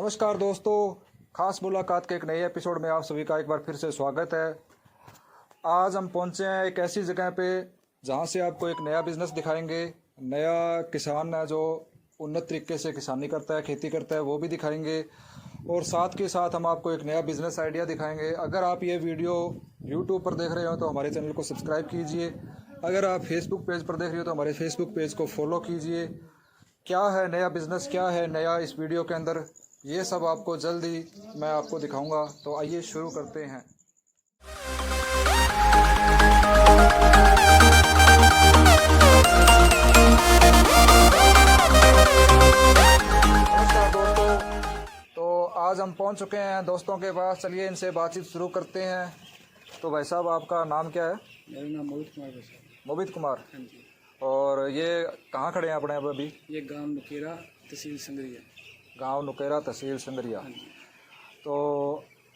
नमस्कार दोस्तों, खास मुलाकात के एक नए एपिसोड में आप सभी का एक बार फिर से स्वागत है। आज हम पहुंचे हैं एक ऐसी जगह पे जहां से आपको एक नया बिजनेस दिखाएंगे। नया किसान है जो उन्नत तरीके से किसानी करता है, खेती करता है, वो भी दिखाएंगे। और साथ के साथ हम आपको एक नया बिजनेस आइडिया दिखाएंगे। अगर आप ये वीडियो यूट्यूब पर देख रहे हो तो हमारे चैनल को सब्सक्राइब कीजिए। अगर आप फेसबुक पेज पर देख रहे हो तो हमारे फेसबुक पेज को फॉलो कीजिए। क्या है नया बिजनेस, क्या है नया इस वीडियो के अंदर, ये सब आपको जल्दी मैं आपको दिखाऊंगा। तो आइए शुरू करते हैं। नमस्कार दोस्तों, तो आज हम पहुंच चुके हैं दोस्तों के पास। चलिए इनसे बातचीत शुरू करते हैं। तो भाई साहब, आपका नाम क्या है? मेरा नाम मोहित कुमार है सर। मोहित कुमार। हाँ जी। और ये कहाँ खड़े हैं अपने अभी? ये गांव नुकेरा तहसील संगरिया। गांव नुकेरा तहसील संगरिया। हाँ जी। तो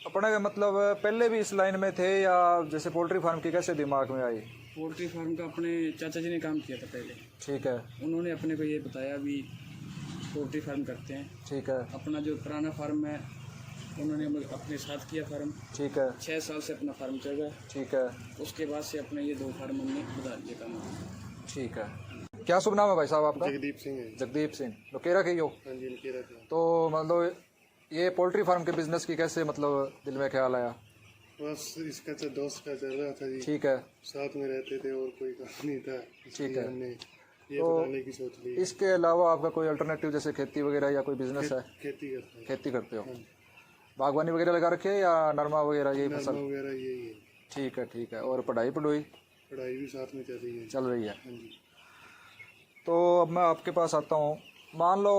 अपने मतलब पहले भी इस लाइन में थे या जैसे पोल्ट्री फार्म की कैसे दिमाग में आई? पोल्ट्री फार्म का अपने चाचा जी ने काम किया था पहले। ठीक है। उन्होंने अपने को ये बताया भी पोल्ट्री फार्म करते हैं। ठीक है। अपना जो पुराना फार्म है उन्होंने अपने साथ किया फार्म। ठीक है। 6 साल से अपना फार्म चल रहा है। ठीक है। उसके बाद से अपने ये 2 फार्म हमने बता दिए काम। ठीक है। क्या शुभ नाम है भाई साहब आपका? जगदीप सिंह है। जगदीप सिंह। नुकेरा के ही हो? हाँ जी, नुकेरा का। तो मतलब ये पोल्ट्री फार्म के बिजनेस की कैसे मतलब दिल में ख्याल आया? बस इसका तो दोस्त का चल रहा था जी। ठीक है। साथ में रहते थे और कोई काम नहीं था, इसलिए ठीक है। हमने ये तो बनाने की सोच ली। इसके अलावा आपका कोई अल्टरनेटिव जैसे खेती वगैरह या कोई बिजनेस है? खेती करते हैं। खेती करते हो? हाँ। बागवानी वगैरह लगा रखे है या नरमा वगैरह यही नरमा फसल? वगैरह यही है। ठीक है। ठीक है। और पढ़ाई पढ़ाई पढ़ाई भी साथ में चल रही है। चल रही है? हाँ जी। तो अब मैं आपके पास आता हूँ। मान लो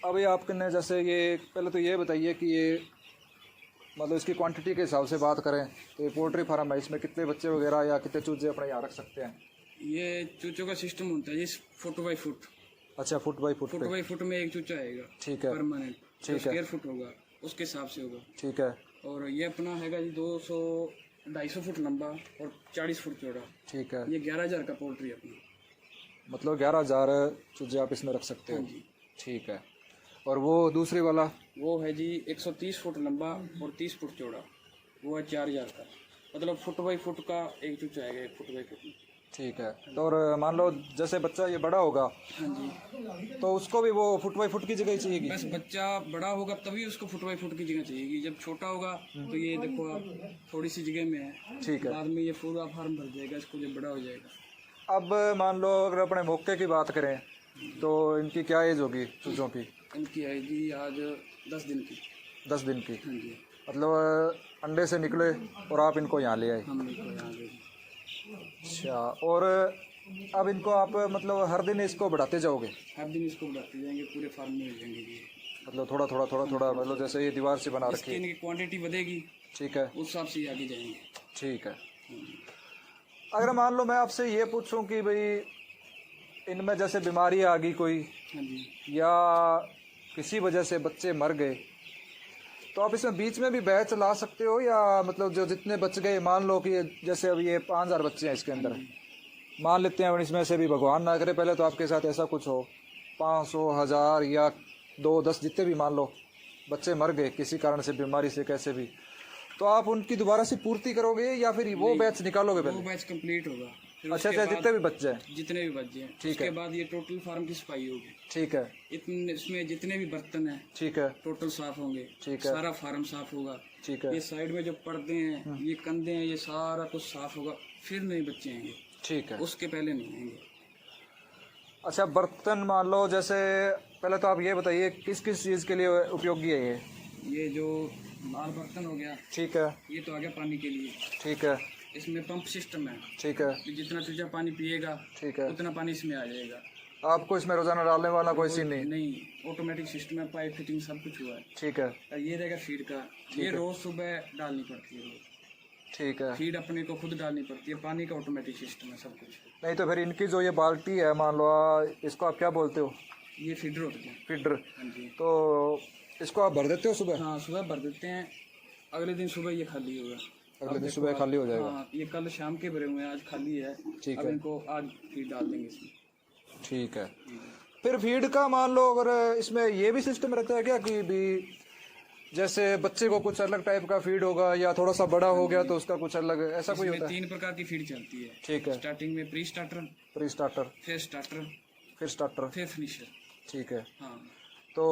अभी आपने जैसे ये पहले तो ये बताइए कि ये मतलब इसकी क्वांटिटी के हिसाब से बात करें तो ये पोल्ट्री फार्म है, इसमें कितने बच्चे वगैरह या कितने चूजे अपने यहाँ रख सकते हैं? ये चूचों का सिस्टम होता है जिस फुट बाई फुट। अच्छा, फुट बाई फुट फुट पे? बाई फुट में एक चूचा आएगा। ठीक है। परमानेंट। ठीक है। स्क्वायर फुट होगा उसके हिसाब से होगा। ठीक है। और ये अपना हैगा जी 250 फुट लंबा और 40 फुट चौड़ा। ठीक है। ये 11,000 का पोल्ट्री है अपना। मतलब 11,000 चूजे आप इसमें रख सकते हो? हाँ जी। ठीक है। और वो दूसरी वाला? वो है जी 130 फुट लंबा और 30 फुट चौड़ा। वो है 4,000 का। मतलब फुट बाई फुट का एक चूचा आएगा, 1 फुट बाई फुट में। ठीक है। तो और मान लो जैसे बच्चा ये बड़ा होगा हाँ जी। तो उसको भी वो फुट बाई फुट की जगह ही चाहिए? बस बच्चा बड़ा होगा तभी उसको फुट बाई फुट की जगह चाहिएगी। जब छोटा होगा तो ये देखो आप थोड़ी सी जगह में है। ठीक है। बाद में ये पूरा फार्म भर जाएगा इसको जब बड़ा हो जाएगा। अब मान लो अगर अपने मौके की बात करें तो इनकी क्या एज होगी चूजों की? इनकी है जी आज 10 दिन की। 10 दिन की? हाँ जी। मतलब अंडे से निकले और आप इनको यहाँ ले आए? हम इनको यहाँ गए। अच्छा। और अब इनको आप मतलब हर दिन इसको बढ़ाते जाओगे? हर दिन इसको बढ़ाते जाएंगे, पूरे फार्म में हो जाएंगे ये। मतलब थोड़ा थोड़ा थोड़ा थोड़ा मतलब जैसे ये दीवार से बना इसकी रखी है? इनकी क्वांटिटी बढ़ेगी। ठीक है। उस हिसाब से ये आगे जाएंगे। ठीक है। अगर मान लो मैं आपसे ये पूछूं कि भाई इनमें जैसे बीमारी आ गई कोई हाँ जी। या किसी वजह से बच्चे मर गए तो आप इसमें बीच में भी बैच ला सकते हो या मतलब जो जितने बच गए, मान लो कि जैसे अभी ये 5,000 बच्चे हैं इसके अंदर, मान लेते हैं इसमें से भी भगवान ना करे पहले तो आपके साथ ऐसा कुछ हो, 500, 1,000 या 2, 10 जितने भी मान लो बच्चे मर गए किसी कारण से, बीमारी से, कैसे भी, तो आप उनकी दोबारा से पूर्ति करोगे या फिर वो बैच निकालोगे वो पहले? बैच कंप्लीट होगा। फिर अच्छा उसके अच्छा, बाद जितने भी बच्चे हैं? जितने भी बच जाए ठीक उसके है। बाद ये टोटल फार्म की सफाई होगी। ठीक है। इतने इसमें जितने भी बर्तन हैं ठीक है। टोटल साफ होंगे। ठीक है। सारा फार्म साफ होगा। ठीक है। ये साइड में जो पर्दे हैं, ये कंधे हैं, ये सारा कुछ साफ होगा। फिर नए बच्चे आएंगे, ठीक है। उसके पहले नहीं आएंगे। अच्छा, बर्तन मान लो जैसे पहले तो आप ये बताइए किस किस चीज़ के लिए उपयोगी है ये? ये जो लाल बर्तन हो गया, ठीक है। ये तो आ गया पानी के लिए। ठीक है। इसमें पंप सिस्टम है। ठीक है। कि जितना चूजा पानी पिएगा ठीक है। उतना पानी इसमें आ जाएगा। आपको इसमें रोजाना डालने वाला कोई सीन नहीं? नहीं, ऑटोमेटिक सिस्टम है, पाइप फिटिंग सब कुछ हुआ है। ठीक है। और ये रहेगा फीड का। ये रोज सुबह डालनी पड़ती है रोज। ठीक है। फीड अपने को खुद डालनी पड़ती है। पानी का ऑटोमेटिक सिस्टम है सब कुछ। नहीं तो फिर इनकी जो ये बाल्टी है मान लो इसको आप क्या बोलते हो? ये फीडर होते हैं। फीडर। हाँ जी। तो इसको आप भर देते हो सुबह? हाँ, सुबह भर देते हैं। अगले दिन सुबह ये खाली होगा। अगले दिन सुबह खाली हो जाएगा? हाँ, ये कल शाम के भरे हुए हैं, आज खाली है। ठीक अब है। इनको आज फीड डाल देंगे इसमें। ठीक है। फिर फीड का मान लो अगर इसमें ये भी सिस्टम रहता है क्या कि भी जैसे बच्चे को कुछ अलग टाइप का फीड होगा या थोड़ा सा बड़ा हो गया तो उसका कुछ अलग, ऐसा कोई इसमें होता है? 3 प्रकार की फीड चलती है। ठीक है। स्टार्टिंग में प्री स्टार्टर, प्री स्टार्टर, फिर स्टार्टर, फिर स्टार्टर। फिर फिनिशर। ठीक है। हाँ तो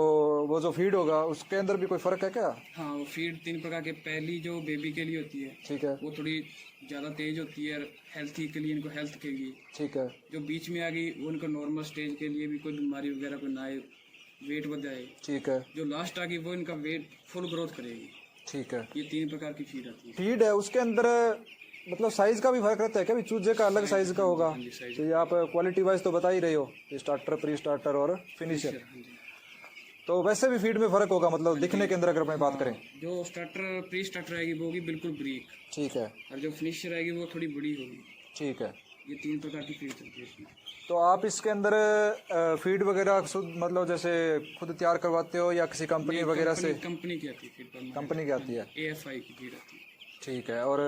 वो जो फीड होगा उसके अंदर भी कोई फर्क है क्या? हाँ, वो फीड 3 प्रकार के, पहली जो बेबी के लिए होती है ठीक है। वो थोड़ी ज़्यादा तेज होती है, हेल्थी के लिए, इनको हेल्थ के लिए। ठीक है। जो बीच में आ गई वो उनको नॉर्मल स्टेज के लिए, भी कोई बीमारी वगैरह कोई ना आए, वेट बढ़ जाए। ठीक है। जो लास्ट आ गई वो इनका वेट फुल ग्रोथ करेगी। ठीक है। ये 3 प्रकार की फीड आती है। फीड है उसके अंदर मतलब साइज का भी फर्क रहता है क्या? भी चूजे का अलग साइज का होगा? हाँ जी, साइज। तो ये आप क्वालिटी वाइज तो बता ही रहे हो, स्टार्टर, प्री स्टार्टर और फिनिशर। हाँ जी। तो वैसे भी फीड में फर्क होगा मतलब दिखने के अंदर अगर मैं बात करें? जो स्टार्टर प्री स्टार्टर आएगी वो होगी बिल्कुल ब्रीक, ठीक है। और जो फिनिशर आएगी वो थोड़ी बड़ी होगी। ठीक है। ये 3 प्रकार की फीड चलती है इसमें। तो आप इसके अंदर फीड वगैरह मतलब जैसे खुद तैयार करवाते हो या किसी कंपनी वगैरह से? कंपनी की आती है फीड पर, कंपनी की आती है। AFI की फीड आती है। ठीक है। और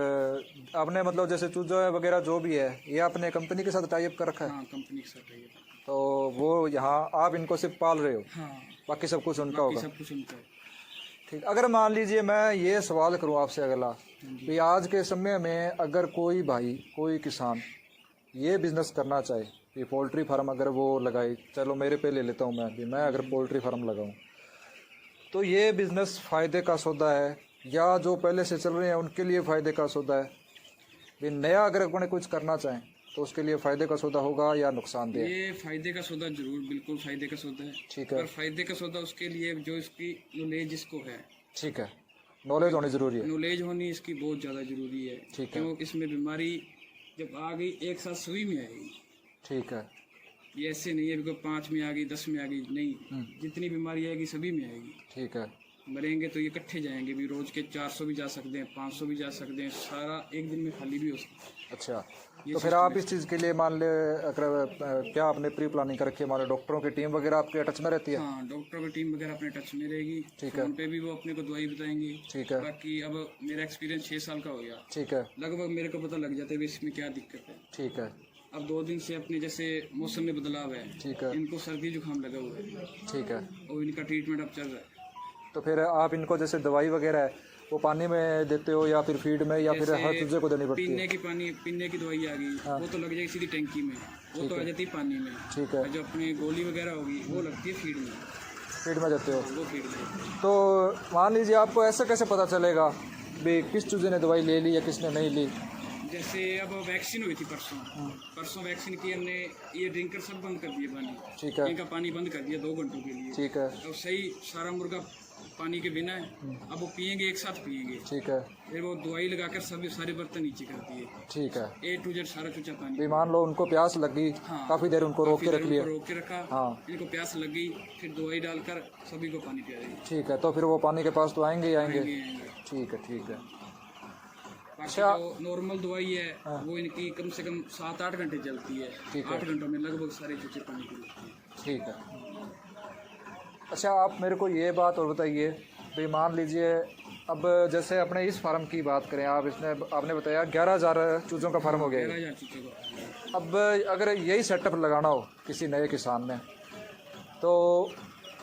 आपने मतलब जैसे चूजा वगैरह जो भी है ये आपने कंपनी के साथ टाई अप कर रखा है? हाँ, कंपनी के साथ है ये। तो वो यहाँ आप इनको सिर्फ पाल रहे हो, हाँ, बाकी सब कुछ उनका बाकी होगा? सब कुछ उनका है। ठीक। अगर मान लीजिए मैं ये सवाल करूँ आपसे अगला, कि आज के समय में अगर कोई भाई, कोई किसान ये बिजनेस करना चाहे कि पोल्ट्री फार्म अगर वो लगाए, चलो मेरे पे ले लेता हूँ मैं अगर पोल्ट्री फार्म लगाऊँ, तो ये बिजनेस फ़ायदे का सौदा है या जो पहले से चल रहे हैं उनके लिए फ़ायदे का सौदा है? भी नया अगर अपने कुछ करना चाहें तो उसके लिए फ़ायदे का सौदा होगा या नुकसानदेह? ये फायदे का सौदा जरूर, बिल्कुल फायदे का सौदा है। ठीक है। पर फायदे का सौदा उसके लिए जो इसकी नॉलेज इसको है। ठीक है। नॉलेज होनी ज़रूरी है। नॉलेज होनी इसकी बहुत ज़्यादा जरूरी है। ठीक है। क्यों, इसमें बीमारी जब आ गई एक साथ सुई में आएगी। ठीक है। ये ऐसे नहीं है कि 5 में आ गई, 10 में आ गई, नहीं, जितनी बीमारी आएगी सभी में आएगी। ठीक है। मरेंगे तो ये इकट्ठे जाएंगे भी, रोज के 400 भी जा सकते हैं, 500 भी जा सकते हैं, सारा एक दिन में खाली भी हो सकता है। अच्छा। तो फिर आप इस चीज़ के लिए मान ले अगर क्या आपने प्री प्लानिंग कर रखी है? मान लो डॉक्टरों की टीम वगैरह आपके टच में रहती है? हाँ, डॉक्टरों की टीम वगैरह अपने टच में रहेगी। ठीक है। फोन पे भी वो अपने को दवाई बताएंगे। ठीक है। बाकी अब मेरा एक्सपीरियंस 6 साल का हो गया, ठीक है। लगभग मेरे को पता लग जाता है भी इसमें क्या दिक्कत है। ठीक है। अब 2 दिन से अपने जैसे मौसम में बदलाव है, ठीक है। इनको सर्दी जुकाम लगा हुआ है ठीक है। और इनका ट्रीटमेंट अब चल रहा है। तो फिर आप इनको जैसे दवाई वगैरह है वो पानी में देते हो या फिर फीड में या फिर जैसे हर चीज़ों को देनी पड़ती है? पीने की दवाई आ गई, वो तो लग जाएगी सीधी टैंकी में, वो तो आ जाती है पानी में। ठीक है। और जो अपने गोली वगैरह होगी वो लगती है फीड में, फीड में देते हो? वो फीड में। तो मान लीजिए आपको ऐसे कैसे पता चलेगा भी किस चूजे ने दवाई ले ली या किसने नहीं ली? जैसे अब वैक्सीन हुई थी परसों वैक्सीन की हमने, ये ड्रिंकर सब बंद कर दिए पानी। ठीक है। इनका पानी बंद कर दिया 2 घंटों के लिए। ठीक है। अब सही सारा मुर्गा पानी के बिना है, अब वो पियेंगे, एक साथ पियेंगे, ठीक है। फिर वो दवाई लगाकर सभी सारे बर्तन नीचे करती है, ठीक है। A to Z सारा चूचा पानी। भी मान लो उनको प्यास लगी, हाँ। काफ़ी देर उनको रोक के रख लिया। रोक के रखा, हाँ। इनको प्यास लगी, फिर दवाई डालकर सभी को पानी पिया देगी। ठीक है। तो फिर वो पानी के पास तो आएंगे ही आएंगे। आएंगे। ठीक है। ठीक है। बाकी जो नॉर्मल दवाई है वो इनकी कम से कम 7-8 घंटे चलती है। ठीक है। 8 घंटों में लगभग सारे चूचे पानी पी लेते हैं। ठीक है। अच्छा, आप मेरे को ये बात और बताइए भी मान लीजिए अब जैसे अपने इस फार्म की बात करें, आपने बताया 11,000 चूज़ों का फार्म हो गया है। 11,000 चूचे को। अब अगर यही सेटअप लगाना हो किसी नए किसान ने तो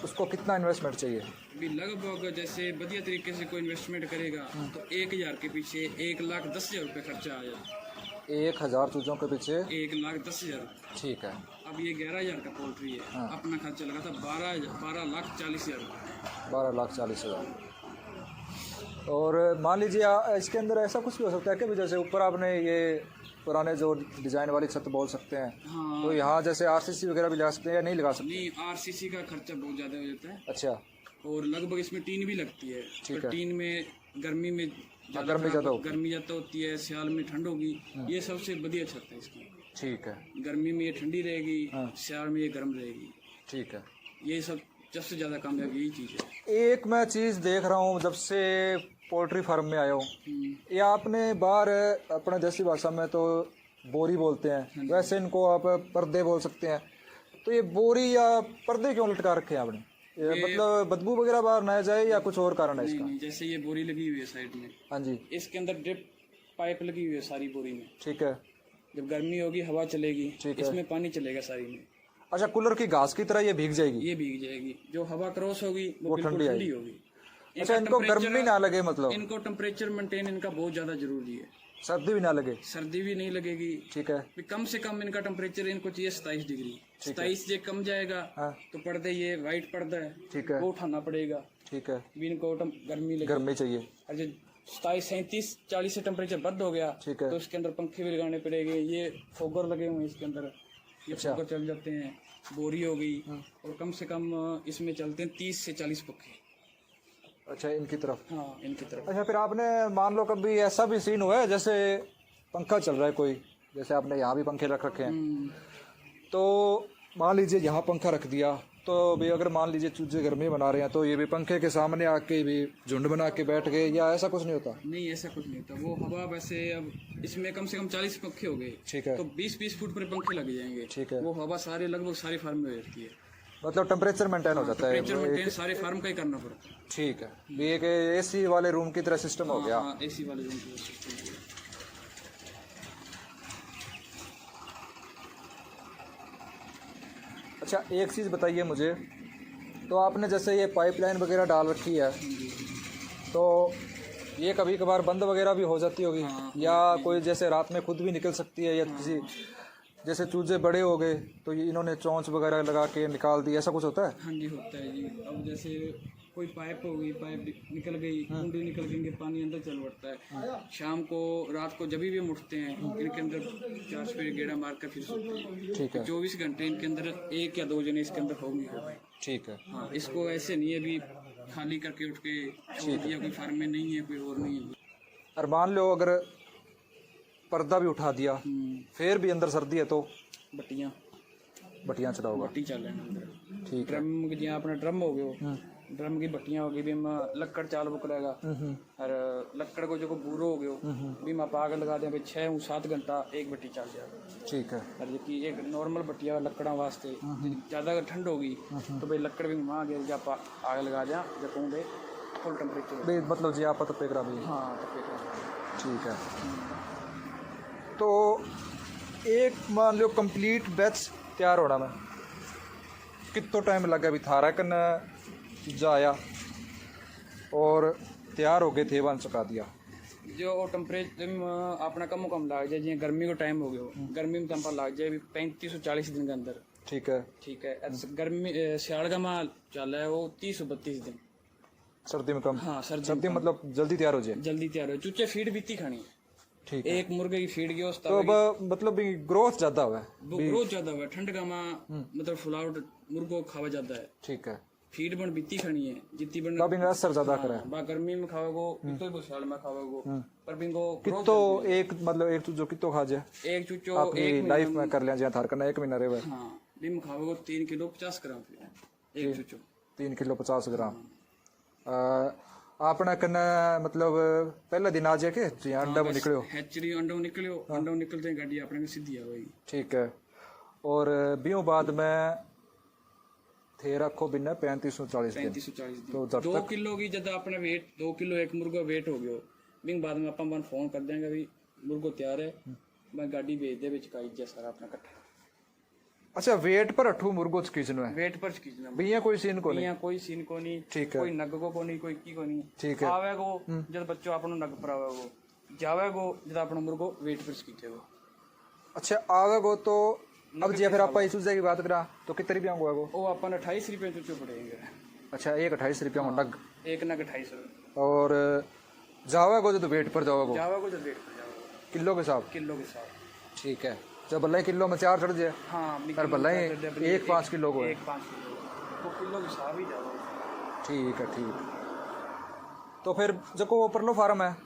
उसको कितना इन्वेस्टमेंट चाहिए? भी लगभग जैसे बढ़िया तरीके से कोई इन्वेस्टमेंट करेगा तो 1,000 के पीछे 1,10,000 रुपये खर्चा आ जाए। 1,000 चूज़ों के पीछे 1,10,000। ठीक है। अब ये 11,000 का पोल्ट्री है, अपना खर्चा लगा था 12,40,000 रुपये। 12,40,000। और मान लीजिए इसके अंदर ऐसा कुछ भी हो सकता है कि भी जैसे ऊपर आपने ये पुराने जो डिज़ाइन वाली छत बोल सकते हैं, हाँ। तो यहाँ जैसे RCC वगैरह भी लगा सकते हैं या नहीं लगा सकते? नहीं, RCC का खर्चा बहुत ज़्यादा हो जाता है, अच्छा। और लगभग इसमें टीन भी लगती है। ठीक तो है। टीन में गर्मी में गर्मी ज़्यादा होगी। गर्मी ज़्यादा होती है, सियाल में ठंड होगी, ये सबसे बढ़िया छत है इसकी। ठीक है। गर्मी में ये ठंडी रहेगी, सियाल में ये गर्म रहेगी। ठीक है। ये सब सबसे ज़्यादा कामयाब यही चीज़ है। एक मैं चीज़ देख रहा हूँ जब से पोल्ट्री फार्म में आया हूँ, ये आपने बाहर अपने देसी भाषा में तो बोरी बोलते हैं, वैसे इनको आप पर्दे बोल सकते हैं। तो ये बोरी या पर्दे क्यों लटका रखे हैं आपने? ये मतलब बदबू वगैरह बाहर ना जाए या कुछ और कारण है इसका? नहीं, जैसे ये बोरी लगी हुई है साइड में, हाँ जी। इसके अंदर ड्रिप पाइप लगी हुई है सारी बोरी में। ठीक है। जब गर्मी होगी हवा चलेगी, ठीक है। इसमें पानी चलेगा सारी में। अच्छा, कूलर की घास की तरह ये भीग जाएगी? ये भीग जाएगी, जो हवा क्रॉस होगी वो बिल्कुल ठंडी ठंडी होगी। अच्छा, इनको गर्मी ना लगे, मतलब इनको टेम्परेचर मेंटेन इनका बहुत ज़्यादा जरूरी है। सर्दी भी ना लगे। सर्दी भी नहीं लगेगी। ठीक है। भी कम से कम इनका टेम्परेचर इनको चाहिए 27 डिग्री। 27 जे कम जाएगा हाँ। तो पर्दे, ये वाइट पर्दा है, ठीक है। वो उठाना पड़ेगा। ठीक है। भी इनको गर्मी लगे। गर्मी चाहिए। और जो 27, 37, 40 से टेम्परेचर बंद हो गया ठीक है। तो उसके अंदर पंखे भी लगाने पड़ेंगे। ये फोगर लगे हुए हैं इसके अंदर, ये फोगर चल जाते हैं। बोरी हो गई, और कम से कम इसमें चलते हैं 30 से 40 पंखे। अच्छा, इनकी तरफ। हाँ, इनकी तरफ। अच्छा, फिर आपने मान लो कभी ऐसा भी सीन हुआ है जैसे पंखा चल रहा है कोई, जैसे आपने यहाँ भी पंखे रख रखे हैं, तो मान लीजिए यहाँ पंखा रख दिया, तो भी अगर मान लीजिए चूजे गर्मी बना रहे हैं तो ये भी पंखे के सामने आके भी झुंड बना के बैठ गए, या ऐसा कुछ नहीं होता? नहीं, ऐसा कुछ नहीं होता। वो हवा वैसे, अब इसमें कम से कम 40 पंखे हो गए, ठीक है। तो 20-20 फुट पर पंखे लग जाएंगे। ठीक है। वो हवा सारे लगभग सारे फार्म में हो जाती है। मतलब टेम्परेचर मेंटेन हो जाता है। टेम्परेचर मेंटेन सारे फार्म का ही करना पड़ता है। ठीक है। भी एक एसी वाले रूम की तरह सिस्टम हो गया। हाँ, एसी वाले रूम की सिस्टम। अच्छा, एक चीज़ बताइए मुझे, तो आपने जैसे ये पाइपलाइन वगैरह डाल रखी है, तो ये कभी कभार बंद वगैरह भी हो जाती होगी, या कोई जैसे रात में खुद भी निकल सकती है, या किसी जैसे चूजे बड़े हो गए तो ये इन्होंने चोंच वगैरह लगा के निकाल दी, ऐसा कुछ होता है? हाँ जी, होता है जी। अब जैसे कोई पाइप हो गई, पाइप निकल गई, कुंडी निकल गई, पानी अंदर चल पड़ता है। शाम को, रात को जब भी हम उठते हैं, इनके अंदर 4 स्पीड गेड़ा मार कर फिर सोते हैं। ठीक है। 24 घंटे इनके अंदर 1 या 2 जने इसके अंदर होंगे। ठीक है। हाँ, इसको ऐसे नहीं है भी खाली करके उठ के छोड़ दिया, कोई फार्म में नहीं है, कोई और नहीं है। और मान लो अगर पर्दा भी उठा दिया, फिर भी अंदर सर्दी है तो बटियां चलाओगे? बट्टी चल रहे हैं अंदर। ठीक है। ड्रम जियां अपना ड्रम हो गयो, ड्रम की बट्टियां हो गई, भी मैं लक्कड़ चाल बुक रहेगा। और लक्कड़ को जो बूरो हो गयो, भी मैं आग लगा दें, 6-7 घंटा एक बट्टी चल जाएगा। ठीक है। और जबकि एक नॉर्मल बट्टिया लकड़ा वास्ते ज़्यादा अगर ठंड होगी तो भाई लकड़ भी वहाँ गए जब आग लगा दें, जब कहूँ फुल टेम्परेचर। मतलब जी आप तो पेकरा भी। हाँ, तो ठीक है। तो एक मान लो कंप्लीट बैच तैयार होना में कितना टाइम लगा? भी थारा कन जाया और तैयार हो गए थे, वन चुका दिया जो टेम्परेचर अपना कम लग जाए, जियां गर्मी को टाइम हो गया, गर्मी में तंपा लग जाए 35 से 40 दिन के अंदर। ठीक है। ठीक है। गर्मी सियाल का माल चल रहा है वो 30 से 32 दिन। सर्दी में कम? हाँ, सर्दी मतलब जल्दी तैयार हो जाए। जल्दी तैयार हो। चूचे फीड बीती खानी है। ठीक है। एक मुर्गे की फीड की तो अब मतलब ग्रोथ ज्यादा हुआ है? ग्रोथ ज्यादा हुआ है। ठंड का माँ मतलब फुलावट मुर्गो खावा ज्यादा है। ठीक है। फीड बन बीती खानी है जितनी बन तब इनका असर ज्यादा करे। बा गर्मी में खाओगो कितो भी साल में खाओगो, पर बिंगो कितो एक मतलब एक चूजो कितो खा जाए? एक चूचो अपनी लाइफ में कर लिया, जहाँ थार करना 1 महीना रहे। हाँ, बिम खाओगो 3 किलो 50 ग्राम एक चूचो। 3 किलो 50 ग्राम। आपने कन्ने मतलब पहला दिन आ जाए के जी अंडा में निकलो? हैचरी अंडा निकलियो, अंडा निकलते हैं गाड़ी अपने सीधी है भाई। ठीक है। और बियों बाद में थे रखो बिना 35 से 40 दिन। 35 से 40 दिन। तो जब 2 किलो की जब अपने वेट 2 किलो एक मुर्गा वेट हो गयो, बिंग बाद में अपन फोन कर देंगे भी मुर्गो तैयार है, मैं गाड़ी भेज दे विच काई जा सारा अपना इकट्ठा। अच्छा, वेट पर अठू मुर्गो खींचना है? वेट पर खींचना भैया कोई सीन को नहीं? कोई सीन को नहीं। ठीक है। कोई नग को नहीं, कोई की को नहीं। ठीक है। आवेगो जब बच्चों अपनो नग पर आवेगो, जावेगो जब अपनो मुर्गो वेट पर खींचेगो। अच्छा, आवेगो तो अब जी फिर आप चूजे की बात करा तो कितने रुपया को? वो अपन 28 रुपये चूचो पड़ेंगे। अच्छा, एक 28 रुपया में नग? एक नग 28 रुपये। और जावेगो जो वेट पर जाओगो? जावेगो जब वेट पर जाओगे किलो के हिसाब? किलो के साथ। ठीक है। जब भले किलो में 4 चढ़ जाए? हाँ, और भले 1-5 किलो को? 1-5 किलो तो किलो के साथ ही जाओगे। ठीक है। ठीक। तो फिर जो को परलो फार्म है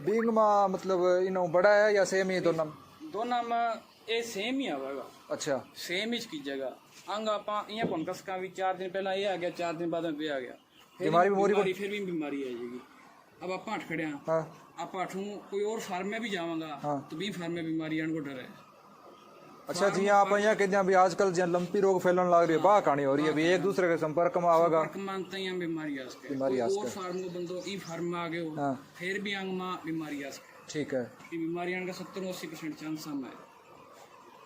बिंग में मतलब इनो बड़ा है या सेम ही दोनों में? ये सेम ही आवेगा। अच्छा, सेम ही कीजिएगा। अंग आपा इयां पंकस का भी 4 दिन पहला ये आ गया, 4 दिन बाद में वे आ गया, बीमारी फिर भी बीमारी आ जाएगी। अब आप आठ खड़े हैं। हाँ। आप आठू कोई और फार्म में भी जाऊंगा। हाँ। तो भी फार्म में बीमारी आने को डर है। अच्छा जी, आप यहाँ कहते हैं भी आजकल जो लंपी रोग फैलने लग रही है, बाह कहानी हो रही है, भी एक दूसरे के संपर्क में आवेगा, मानते हैं बीमारी आ सके। बीमारी आ और फार्म को बंदो ई फार्म में आ गए हो। हाँ। फिर भी अंग में बीमारी आ सके। ठीक है। बीमारी आने का 70-80% चांस है।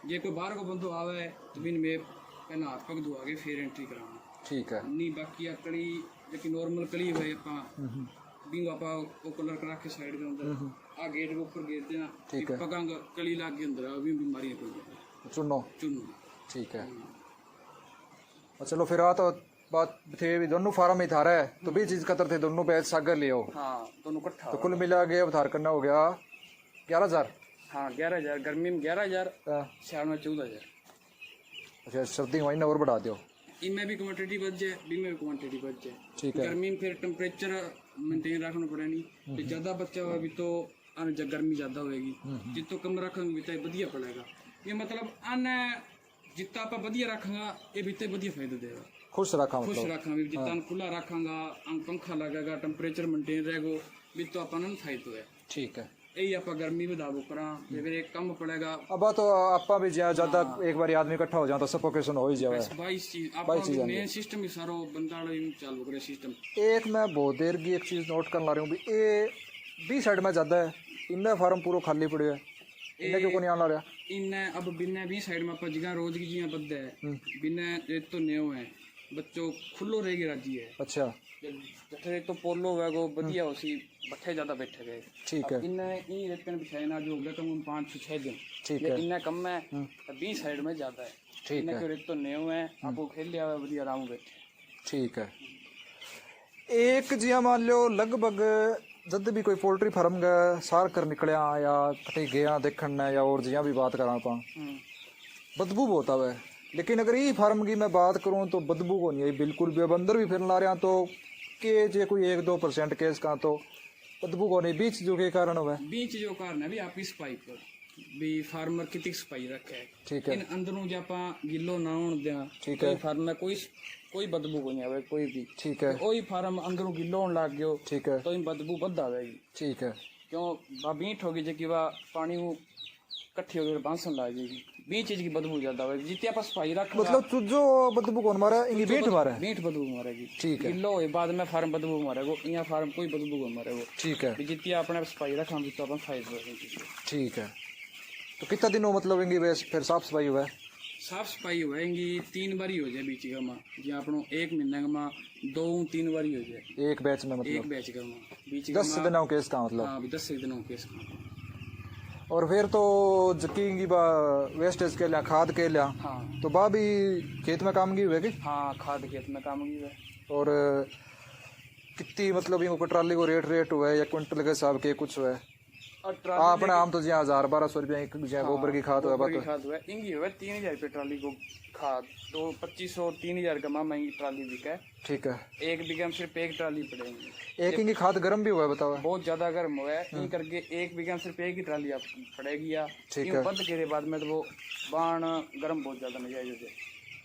जे कोई बाहर को बंदो आवे तो बिन में पहला हाथ पग धो आगे फिर एंट्री कराना। ठीक है। नहीं बाकी आकड़ी जो नॉर्मल कली है अपा बिंग आपा वो कलर करा के साइड के अंदर आ गेट के ऊपर गेट देना ठीक है। पकांग कली लाग के अंदर अभी बीमारी है कोई चुनो चुनो ठीक है। और चलो फिर आ तो बात थे भी दोनों फार्म ही था रहा है तो भी चीज कतर थे दोनों बैच सागर लियो हाँ दोनों इकट्ठा तो कुल मिला के अवतार करना हो गया 11,000। हाँ 11,000 गर्मी में 11,000 सियाल में 14,000 अच्छा सर्दी में महीना और बढ़ा दियो इनमें भी क्वांटिटी बच जाए बी में भी क्वांटिटी बच जाए ठीक है। गर्मी में फिर टेम्परेचर मेंटेन रखना पड़े नहीं तो ज्यादा बच्चा हुआ भी तो गर्मी ज्यादा होएगी जितो कम रखेंगे तो बढ़िया पड़ेगा ये मतलब अन जितना आप बढ़िया रखेंगे ये भी बढ़िया फायदा देगा खुश रखा खुश मतलब रखेंगे जितना खुला रखेंगा पंखा लगेगा टेम्परेचर मेंटेन रहेगा भी तो अपन फायदा है ठीक है। यही आप गर्मी बधाबो करा फिर कम पड़ेगा अब तो आपा भी ज्यादा एक बार आदमी इकट्ठा हो जाए तो सफोकेशन हो ही जाए। 22 चीज आप मेन सिस्टम ही सारो बंदा चालू करे सिस्टम। एक मैं बहुत देर की एक चीज नोट कर ला रही हूँ भी ये बी साइड में ज्यादा है इनमें फार्म पूरा खाली पड़े है इन्हें क्यों नहीं आना रहा इन्हें अब बिना भी साइड में आप जगह रोज की जियां बद्दा है बिना रेत तो न्यो है बच्चों खुलो रहेगी राजी है। अच्छा जठे तो पोलो है वो बढ़िया उसी बट्ठे ज्यादा बैठे गए ठीक है। इन्हें ई रेतन बिछाए ना जो हो गया तो 5-6 दिन ठीक है। इन्हें कम है तो बी साइड में ज्यादा है ठीक इन्हें है। क्यों रेत तो न्यो है आपको खेल लिया हुआ बढ़िया आराम बैठे ठीक है। एक जिया मान लो लगभग जब भी कोई पोल्ट्री फार्म का सार कर निकलिया या कहीं गया देखने या और जिया भी बात करा पा बदबू बहुत आवे लेकिन अगर ये फार्म की मैं बात करूं तो बदबू को नहीं है बिल्कुल भी। अब अंदर भी फिर ला रहा तो के जे कोई 1-2% केस का तो बदबू को नहीं बीच जो के कारण हुआ बीच जो कारण है भी आप इस पाइप भी फार्मर कितनी सफाई रखे है ठीक है। इन अंदरों जब आप गिलो ना होने दिया ठीक है। फार्म में कोई बदबू को नहीं आवे कोई भी ठीक है। कोई फार्म अंदरों गिलो होने लग गयो ठीक है। तो इन बदबू बद आवेगी ठीक है। क्यों बा बीट होगी जो कि वा पानी वो इकट्ठी होकर बांसन ला जाएगी बी चीज की बदबू ज्यादा होगी जितनी आप सफाई रख मतलब चुजो बदबू कौन मारा इनकी बीट मारा है बीट बदबू मारेगी ठीक है। गिलो होए बाद में फार्म बदबू मारेगो यहाँ फार्म कोई बदबू को मारेगो ठीक है। भी जितनी अपने सफाई रखा तो अपन फायदा रहेगी। ठीक है। तो कितना दिन हो मतलब इनकी फिर साफ सफाई हुआ है साफ सफाई होएगी 3 बारी हो जाए बीच का माँ जी आपनो 1 महीने का माँ 2-3 बारी हो जाए एक बैच में एक मतलब बैच का माँ बीच 10 दिनों केस का मतलब हाँ 10 दिनों केस का और फिर तो जकीन की वेस्टेज के लिया खाद के लिया हाँ तो बा भी खेत में काम की हुए कि हाँ खाद खेत में काम की है और कितनी मतलब इनको ट्राली को रेट हुआ है या क्विंटल के हिसाब के कुछ हुआ है और आपने आम तो जी 1,000-1,200 रुपया एक गोबर की खाद हुआ गोबर की खाद हुआ इंगी हुआ 3,000 रुपये ट्राली को खाद तो 2,500-3,000 का माँ महंगी ट्राली बिका है ठीक है। एक बीघा में सिर्फ एक ट्राली पड़ेगी एक इनकी खाद गर्म भी हुआ है बताओ बहुत ज्यादा गर्म हुआ है इन करके एक बीघा में सिर्फ एक ही ट्राली आप पड़ेगी या ठीक है। बंद के बाद में तो वो बाण गर्म बहुत ज्यादा नजायज हो जाए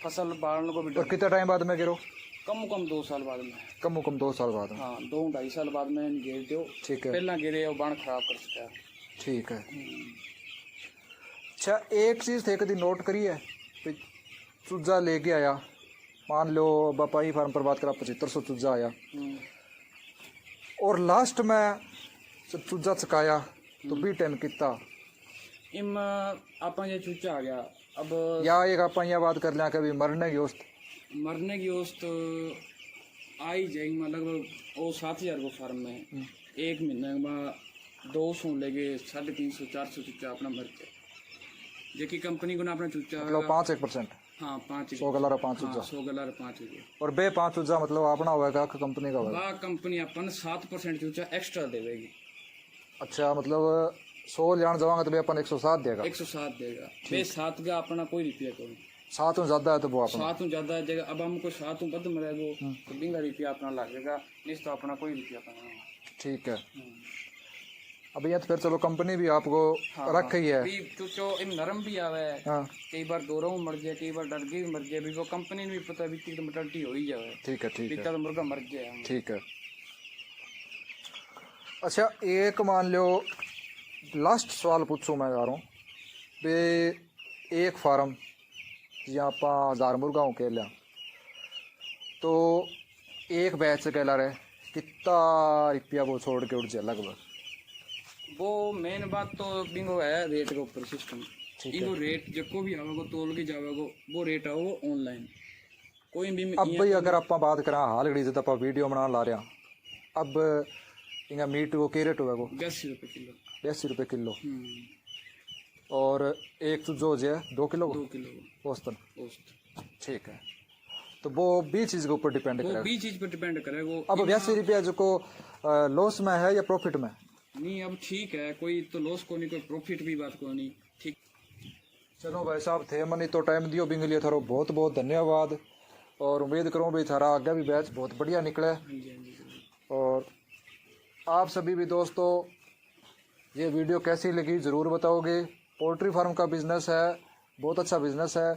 फसल बाढ़ को भी और कितना टाइम बाद में गिरो कम 2 साल बाद में कम 2 साल बाद में हाँ 2-2.5 साल बाद में घेर दो ठीक है। पहला गिरे और बाण खराब कर सकता है ठीक है। अच्छा एक चीज़ थे कभी नोट करी है कि चूजा लेके आया मान लो बापाई फार्म पर बात करा 7500 चूजा आया और लास्ट में जब चूजा चकाया तो बी टाइम कितना इम आपा ये चूचा आ गया अब या एक आप यहाँ बात कर लिया कभी मरने की औसत मरने की औसत आ ही जाएगी लगभग वो 7,000 को फार्म में एक महीने में 200 लेके 350-400 चूचा अपना मरते जेकी कंपनी को ना अपना चूचा मतलब 5-1% हाँ 5 100 गलारा 5 चूजा 100 गलार 5 हो गया और बे 5 चूजा मतलब अपना होगा कंपनी का होगा बा कंपनी अपन 7% चूचा एक्स्ट्रा देवेगी। अच्छा मतलब 100 जान जावांगे तो बे अपन 107 देगा 107 देगा बे 7 का अपना कोई रुपया करो 7 में ज्यादा है तो वो अपना 7 ज्यादा जगह अब हमको 7 बद मरेगो तो 20 रुपया अपना लगेगा नहीं तो अपना कोई रुपया करना ठीक है। अब ये तो फिर चलो कंपनी भी आपको रख ही है भी चूचो इन नरम भी आवे हाँ कई बार दोरों मर जाए कई बार डर गई मर जाए भी वो कंपनी ने भी पता भी कि मटल्टी हो ही जावे ठीक है। ठीक है। बीता तो मुर्गा मर गया ठीक है। अच्छा एक मान लो लास्ट सवाल पूछूं मैं जा रहा हूँ बे एक फार्म या आप 1000 मुर्गा के लिया तो एक बैच से कहला रहे कितना रुपया वो छोड़ के उठ जाए लगभग वो मेन बात तो बिंगो है रेट के ऊपर सिस्टम ठीक है। इनको रेट जको भी आवेगो तोल के जावेगो वो रेट आओ ऑनलाइन कोई भी अब भाई अगर आप बात करें हाल घड़ी जब आप वीडियो बना ला रहे हैं अब इनका मीट वो के रेट हुआ वो 80 रुपये किलो 80 रुपये किलो और एक तो जो है 2 किलो 2 किलो औसतन औसत। ठीक है तो वो भी चीज़ के ऊपर डिपेंड वो करेगा भी चीज पर डिपेंड करे वो। अब 82 रुपया जो को लॉस में है या प्रॉफिट में नहीं अब ठीक है, कोई तो लॉस को नहीं, कोई प्रॉफिट भी बात को नहीं, ठीक। चलो भाई साहब थे मनी तो टाइम दियो बिंग लिए थारो बहुत बहुत धन्यवाद और उम्मीद करूँ भाई थारा आगे भी बैच बहुत बढ़िया निकले। हाँ जी हाँ जी जरूर। और आप सभी भी दोस्तों ये वीडियो कैसी लगी ज़रूर बताओगे। पोल्ट्री फार्म का बिज़नेस है, बहुत अच्छा बिज़नेस है,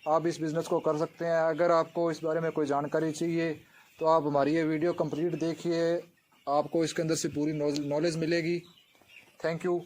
आप इस बिज़नेस को कर सकते हैं। अगर आपको इस बारे में कोई जानकारी चाहिए तो आप हमारी ये वीडियो कंप्लीट देखिए, आपको इसके अंदर से पूरी नॉलेज मिलेगी। Thank you.